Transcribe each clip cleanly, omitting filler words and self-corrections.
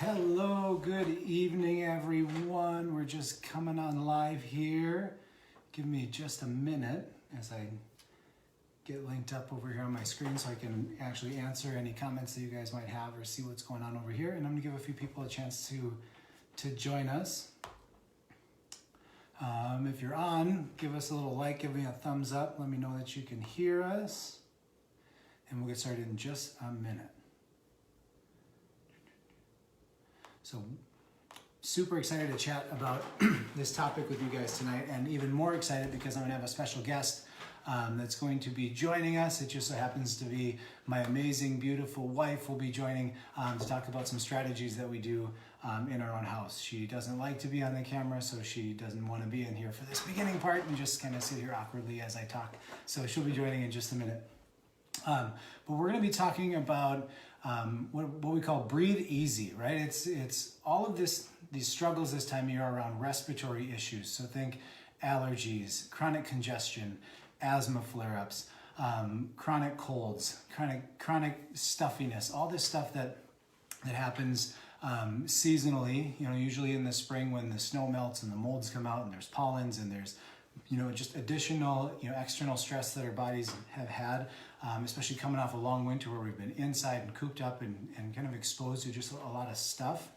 Hello, good evening, everyone. We're just coming on live here. Give me just a minute as I get linked up over here on my screen so I can actually answer any comments that you guys might have or see what's going on over here. And I'm gonna give a few people a chance to join us. If you're on, give us a little like, give me a thumbs up. Let me know that you can hear us. And we'll get started in just a minute. So super excited to chat about this topic with you guys tonight, and even more excited because I'm gonna have a special guest that's going to be joining us. It just so happens to be my amazing, beautiful wife will be joining to talk about some strategies that we do in our own house. She doesn't like to be on the camera, so she doesn't want to be in here for this beginning part and just kind of sit here awkwardly as I talk. So she'll be joining in just a minute. But we're going to be talking about what we call breathe easy, right? It's all of these struggles this time of year around respiratory issues. So think allergies, chronic congestion, asthma flare-ups, chronic colds, chronic stuffiness, all this stuff that happens seasonally, usually in the spring when the snow melts and the molds come out and there's pollens and there's just additional, external stress that our bodies have had, especially coming off a long winter where we've been inside and cooped up and kind of exposed to just a lot of stuff.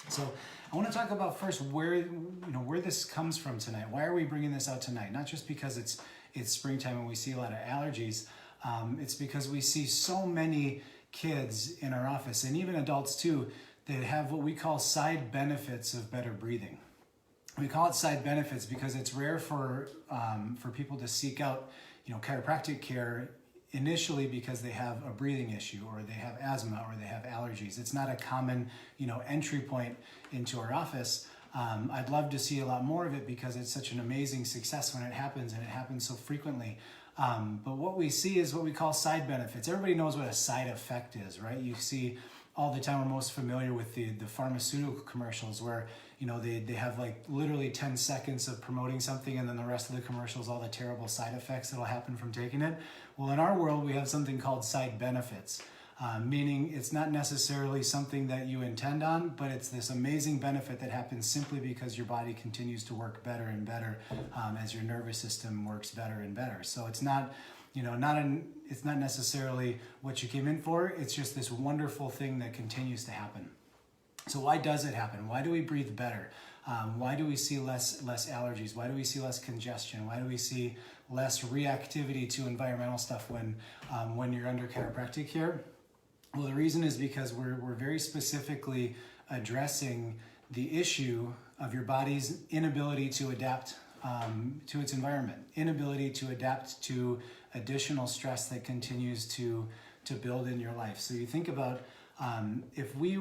So I want to talk about first where this comes from tonight. Why are we bringing this out tonight? Not just because it's springtime and we see a lot of allergies. It's because we see so many kids in our office, and even adults too, that have what we call side benefits of better breathing. We call it side benefits because it's rare for people to seek out, chiropractic care initially because they have a breathing issue or they have asthma or they have allergies. It's not a common, entry point into our office. I'd love to see a lot more of it because it's such an amazing success when it happens, and it happens so frequently. But what we see is what we call side benefits. Everybody knows what a side effect is, right? You see all the time, we're most familiar with the pharmaceutical commercials where they have like literally 10 seconds of promoting something, and then the rest of the commercials, all the terrible side effects that'll happen from taking it. Well, in our world, we have something called side benefits, meaning it's not necessarily something that you intend on, but it's this amazing benefit that happens simply because your body continues to work better and better as your nervous system works better and better. So it's not it's not necessarily what you came in for. It's just this wonderful thing that continues to happen. So why does it happen? Why do we breathe better? Why do we see less allergies? Why do we see less congestion? Why do we see less reactivity to environmental stuff when you're under chiropractic care? Well, the reason is because we're very specifically addressing the issue of your body's inability to adapt to its environment, inability to adapt to additional stress that continues to build in your life. So you think about if we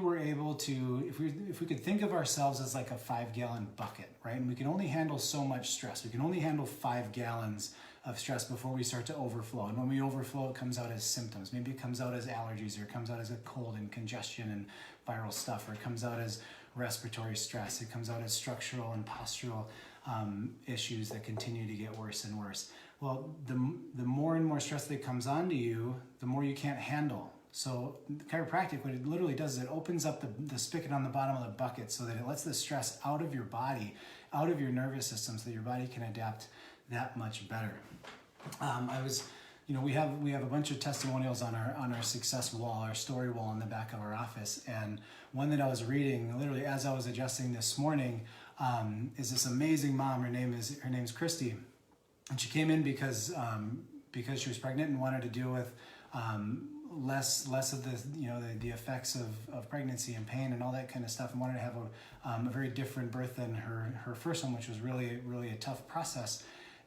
could think of ourselves as like a 5-gallon bucket, right? And we can only handle so much stress. We can only handle 5 gallons of stress before we start to overflow. And when we overflow, it comes out as symptoms. Maybe it comes out as allergies, or it comes out as a cold and congestion and viral stuff, or it comes out as respiratory stress. It comes out as structural and postural issues that continue to get worse and worse. Well, the more and more stress that comes onto you, the more you can't handle. So chiropractic, what it literally does is it opens up the spigot on the bottom of the bucket so that it lets the stress out of your body, out of your nervous system, so that your body can adapt that much better. We have a bunch of testimonials on our success wall, our story wall in the back of our office, and one that I was reading literally as I was adjusting this morning is this amazing mom. Her name's Christy, and she came in because she was pregnant and wanted to deal with less of the effects of pregnancy and pain and all that kind of stuff, and wanted to have a very different birth than her first one, which was really a tough process.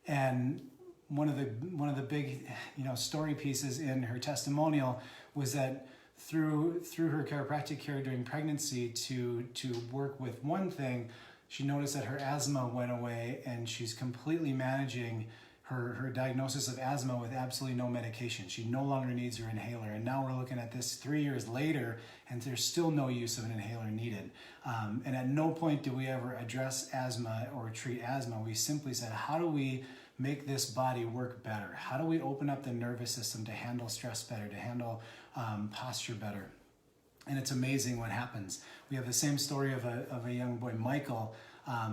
And one of the big story pieces in her testimonial was that through her chiropractic care during pregnancy to work with one thing, she noticed that her asthma went away, and she's completely managing her diagnosis of asthma with absolutely no medication. She no longer needs her inhaler. And now we're looking at this 3 years later, and there's still no use of an inhaler needed. And at no point do we ever address asthma or treat asthma. We simply said, how do we make this body work better? How do we open up the nervous system to handle stress better, to handle posture better? And it's amazing what happens. We have the same story of a young boy, Michael,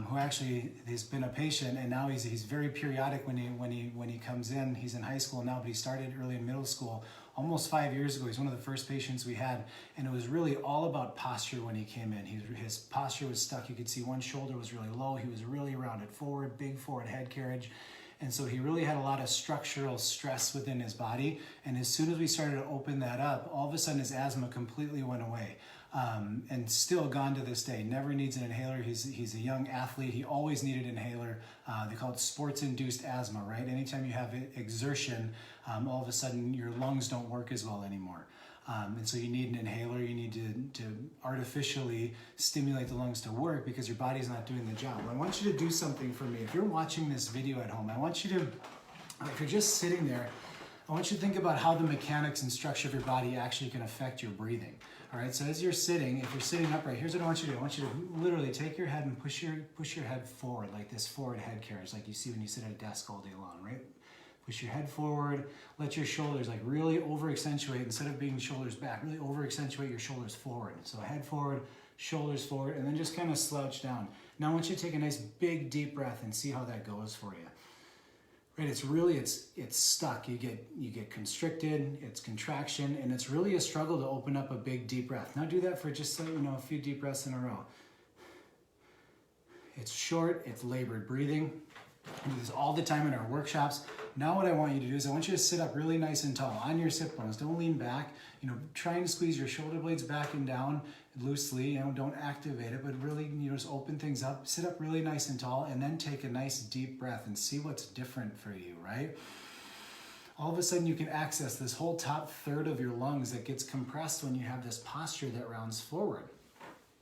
who actually has been a patient, and now he's very periodic when he comes in. He's in high school now, but he started early in middle school almost 5 years ago. He's one of the first patients we had, and it was really all about posture when he came in. His posture was stuck. You could see one shoulder was really low. He was really rounded forward, big forward head carriage. And so he really had a lot of structural stress within his body. And as soon as we started to open that up, all of a sudden his asthma completely went away. And still gone to this day. Never needs an inhaler. He's a young athlete. He always needed an inhaler. They call it sports-induced asthma, right? Anytime you have exertion, all of a sudden your lungs don't work as well anymore. And so you need an inhaler. You need to artificially stimulate the lungs to work because your body's not doing the job. I want you to do something for me. If you're watching this video at home, I want you to, if you're just sitting there, I want you to think about how the mechanics and structure of your body actually can affect your breathing. All right, so as you're sitting, if you're sitting upright, here's what I want you to do. I want you to literally take your head and push your head forward, like this forward head carriage, like you see when you sit at a desk all day long, right? Push your head forward, let your shoulders like really over accentuate, instead of being shoulders back, really over accentuate your shoulders forward. So head forward, shoulders forward, and then just kind of slouch down. Now I want you to take a nice big deep breath and see how that goes for you. Right, it's stuck. You get constricted, it's contraction, and it's really a struggle to open up a big deep breath. Now do that for just a few deep breaths in a row. It's short, it's labored breathing. We do this all the time in our workshops. Now what I want you to do is I want you to sit up really nice and tall on your sit bones. Don't lean back. Try and squeeze your shoulder blades back and down loosely. Don't activate it, but really, just open things up. Sit up really nice and tall, and then take a nice deep breath and see what's different for you, right? All of a sudden you can access this whole top third of your lungs that gets compressed when you have this posture that rounds forward.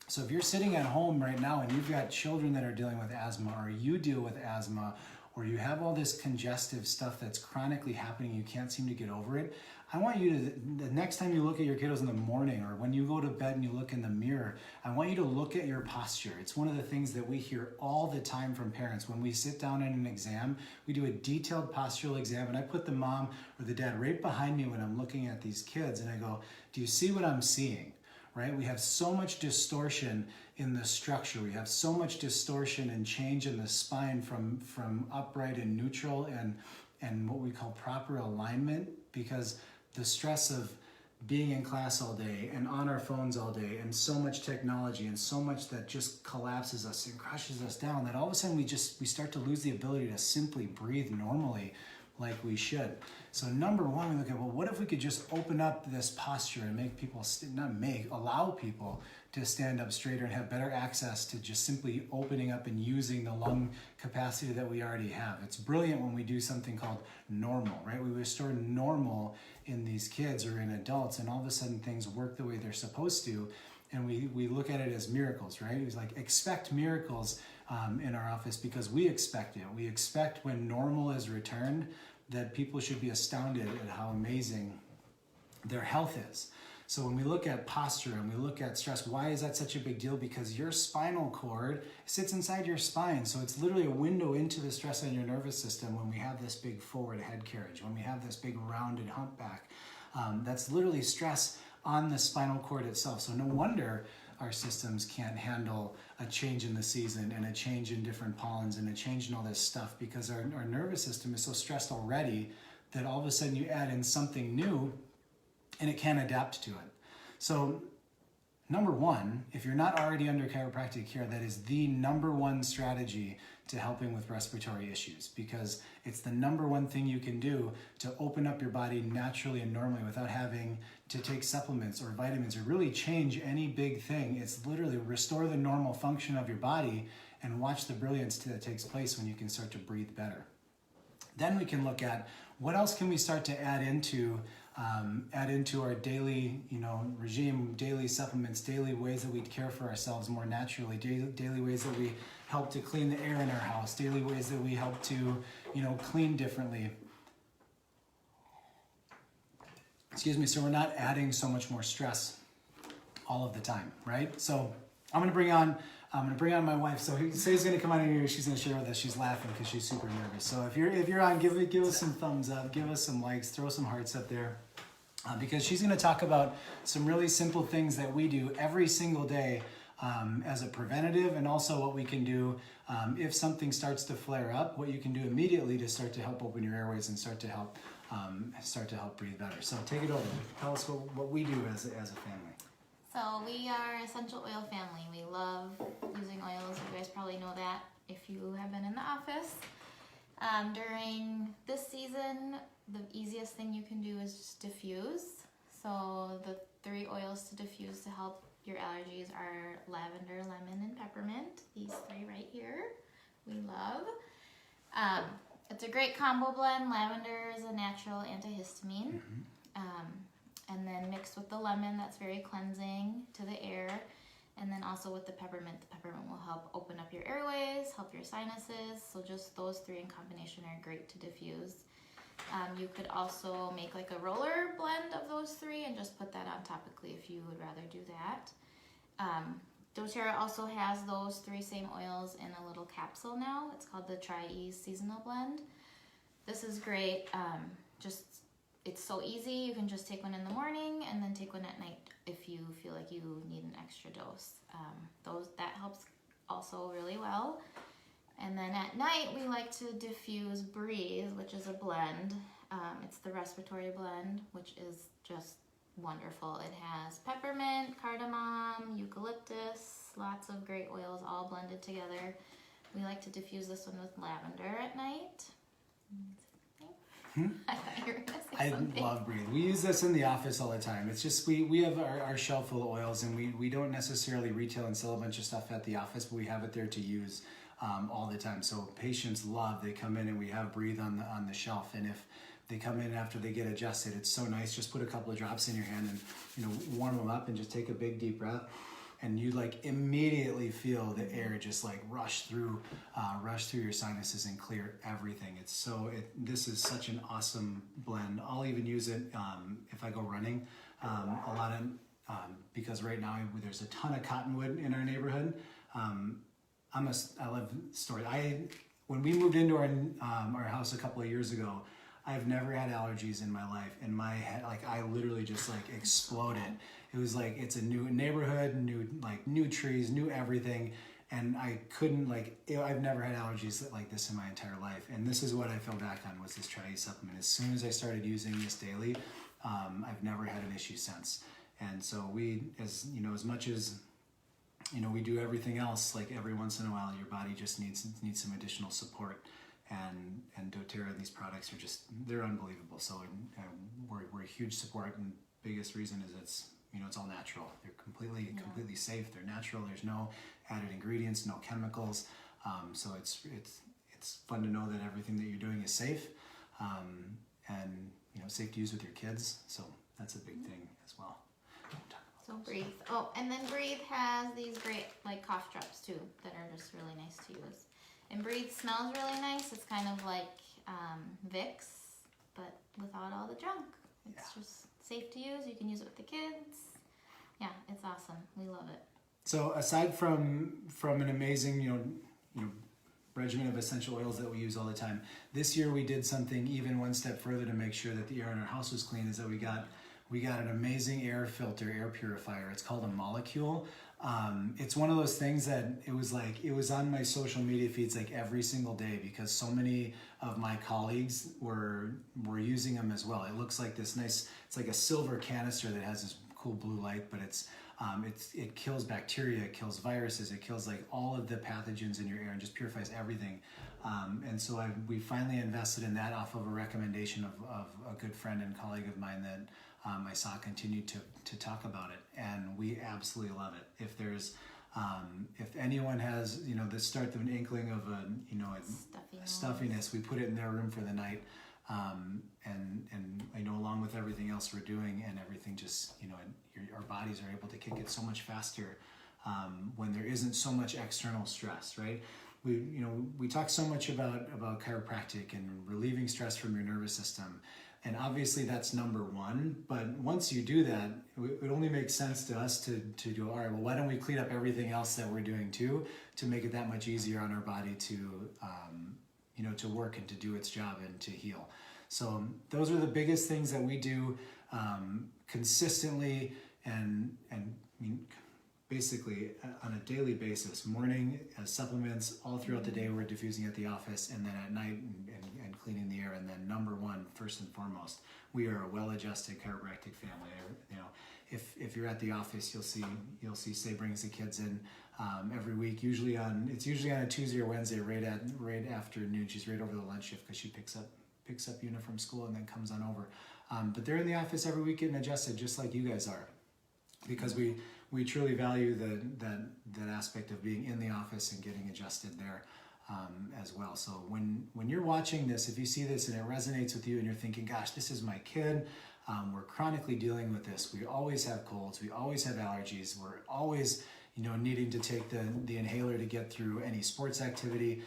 So if you're sitting at home right now and you've got children that are dealing with asthma, or you deal with asthma, or you have all this congestive stuff that's chronically happening, you can't seem to get over it, I want you to, the next time you look at your kiddos in the morning, or when you go to bed and you look in the mirror, I want you to look at your posture. It's one of the things that we hear all the time from parents. When we sit down in an exam, we do a detailed postural exam, and I put the mom or the dad right behind me when I'm looking at these kids, and I go, do you see what I'm seeing? Right? We have so much distortion in the structure. We have so much distortion and change in the spine from upright and neutral and what we call proper alignment, because the stress of being in class all day and on our phones all day and so much technology and so much that just collapses us and crushes us down, that all of a sudden we start to lose the ability to simply breathe normally like we should. So number one, we look at, well, what if we could just open up this posture and make people, allow people to stand up straighter and have better access to just simply opening up and using the lung capacity that we already have. It's brilliant when we do something called normal, right? We restore normal in these kids or in adults, and all of a sudden things work the way they're supposed to. And we look at it as miracles, right? It's like, expect miracles in our office, because we expect it. We expect when normal is returned that people should be astounded at how amazing their health is. So when we look at posture and we look at stress, why is that such a big deal? Because your spinal cord sits inside your spine. So it's literally a window into the stress on your nervous system when we have this big forward head carriage, when we have this big rounded humpback. That's literally stress on the spinal cord itself. So no wonder our systems can't handle a change in the season and a change in different pollens and a change in all this stuff, because our nervous system is so stressed already that all of a sudden you add in something new and it can't adapt to it. So number one, if you're not already under chiropractic care, that is the number one strategy to helping with respiratory issues, because it's the number one thing you can do to open up your body naturally and normally without having to take supplements or vitamins or really change any big thing. It's literally restore the normal function of your body and watch the brilliance that takes place when you can start to breathe better. Then we can look at what else can we start to add into our daily, regime, daily supplements, daily ways that we care for ourselves more naturally, daily ways that we help to clean the air in our house, daily ways that we help to, clean differently. So we're not adding so much more stress all of the time, right? So I'm gonna bring on my wife. So Say's gonna come on in here. She's gonna share with us. She's laughing because she's super nervous. So if you're on, give us some thumbs up, give us some likes, throw some hearts up there. because she's going to talk about some really simple things that we do every single day as a preventative, and also what we can do if something starts to flare up, what you can do immediately to start to help open your airways and start to help breathe better. So take it over. Tell us what we do as a family. So we are an essential oil family. We love using oils. You guys probably know that if you have been in the office. During this season, the easiest thing you can do is just diffuse. So the 3 oils to diffuse to help your allergies are lavender, lemon, and peppermint. These 3 right here, we love. It's a great combo blend. Lavender is a natural antihistamine. And then mixed with the lemon, that's very cleansing to the air. And then also with the peppermint will help open up your airways, help your sinuses. So just those 3 in combination are great to diffuse. You could also make like a roller blend of those 3 and just put that on topically if you would rather do that. doTERRA also has those 3 same oils in a little capsule now. It's called the Tri-Ease Seasonal Blend. This is great. It's so easy. You can just take one in the morning and then take one at night if you feel like you need an extra dose. That helps also really well. And then at night we like to diffuse Breathe, which is a blend. It's the respiratory blend, which is just wonderful. It has peppermint, cardamom, eucalyptus, lots of great oils all blended together. We like to diffuse this one with lavender at night. I thought you were gonna say something. I love Breathe. We use this in the office all the time. It's just we have our shelf full of oils, and we don't necessarily retail and sell a bunch of stuff at the office, but we have it there to use all the time. So patients love. They come in and we have Breathe on the shelf, and if they come in after they get adjusted, it's so nice. Just put a couple of drops in your hand and warm them up, and just take a big deep breath. And you like immediately feel the air just like rush through your sinuses and clear everything. This is such an awesome blend. I'll even use it if I go running a lot because right now there's a ton of cottonwood in our neighborhood. I love stories. When we moved into our house a couple of years ago, I've never had allergies in my life. In my head, like I literally just like exploded. It was like it's a new neighborhood, new trees, new everything, and I couldn't I've never had allergies like this in my entire life. And this is what I fell back on, was this Tri-Ease supplement. As soon as I started using this daily, I've never had an issue since. And so as much as we do everything else, like every once in a while, your body just needs some additional support. And doTERRA, these products are they're unbelievable. So we're a huge support, and biggest reason is it's all natural. They're completely safe. They're natural. There's no added ingredients, no chemicals. So it's fun to know that everything that you're doing is safe, and safe to use with your kids. So that's a big thing as well. So Breathe. Oh, and then Breathe has these great cough drops too that are just really nice to use. And Breathe smells really nice. It's kind of like Vicks, but without all the junk. It's just safe to use. You can use it with the kids. Yeah, it's awesome. We love it. So aside from an amazing regimen of essential oils that we use all the time, this year we did something even one step further to make sure that the air in our house was clean. Is that we got an amazing air filter, air purifier. It's called a Molecule. It's one of those things that it was on my social media feeds every single day, because so many of my colleagues were using them as well. It looks like this nice, it's like a silver canister that has this cool blue light, but it kills bacteria, it kills viruses, it kills all of the pathogens in your air and just purifies everything. And so we finally invested in that off of a recommendation of a good friend and colleague of mine that I saw continue to talk about it, and we absolutely love it. If anyone has the start of an inkling of a stuffiness, we put it in their room for the night, and along with everything else we're doing, and everything just our bodies are able to kick it so much faster when there isn't so much external stress, right? We talk so much about chiropractic and relieving stress from your nervous system. And obviously that's number one, but once you do that, it only makes sense to us to do, all right, well, why don't we clean up everything else that we're doing too, to make it that much easier on our body to work and to do its job and to heal. So those are the biggest things that we do. consistently and I mean, basically on a daily basis, morning as supplements, all throughout the day we're diffusing at the office, and then at night and cleaning the air. And then number one, first and foremost, we are a well-adjusted chiropractic family. You know, if you're at the office, you'll see Say brings the kids in every week. It's usually on a Tuesday or Wednesday, right after noon. She's right over the lunch shift because she picks up Una from school and then comes on over. But they're in the office every week getting adjusted, just like you guys are, because we truly value that aspect of being in the office and getting adjusted there as well. So when you're watching this, if you see this and it resonates with you and you're thinking, gosh, this is my kid, we're chronically dealing with this. We always have colds. We always have allergies. We're always, needing to take the inhaler to get through any sports activity.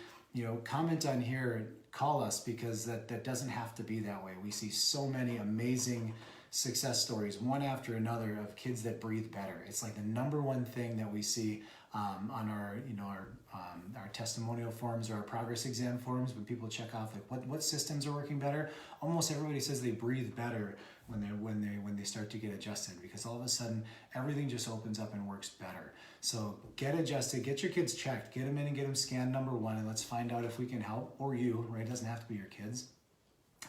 Comment on here, call us, because that doesn't have to be that way. We see so many amazing success stories, one after another, of kids that breathe better. It's like the number one thing that we see on our testimonial forms or our progress exam forms, when people check off like what systems are working better. Almost everybody says they breathe better when they start to get adjusted, because all of a sudden everything just opens up and works better. So get adjusted, get your kids checked, get them in and get them scanned, number one, and let's find out if we can help, or you, right? It doesn't have to be your kids.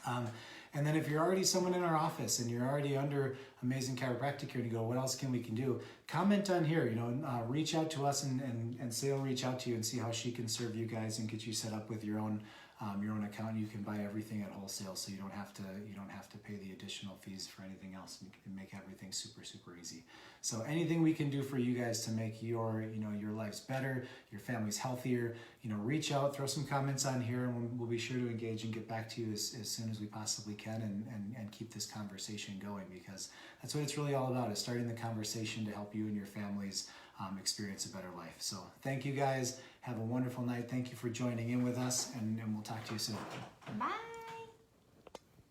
And then if you're already someone in our office and you're already under Amazing Chiropractic here and you go, what else can we do? Comment on here, reach out to us and Say will reach out to you and see how she can serve you guys and get you set up with your own account. You can buy everything at wholesale, so you don't have to pay the additional fees for anything else, and you can make everything super, super easy. So anything we can do for you guys to make your lives better, your families healthier, reach out, throw some comments on here, and we'll be sure to engage and get back to you as soon as we possibly can, and keep this conversation going, because that's what it's really all about, is starting the conversation to help you and your families experience a better life. So thank you guys. Have a wonderful night. Thank you for joining in with us, and we'll talk to you soon. Bye.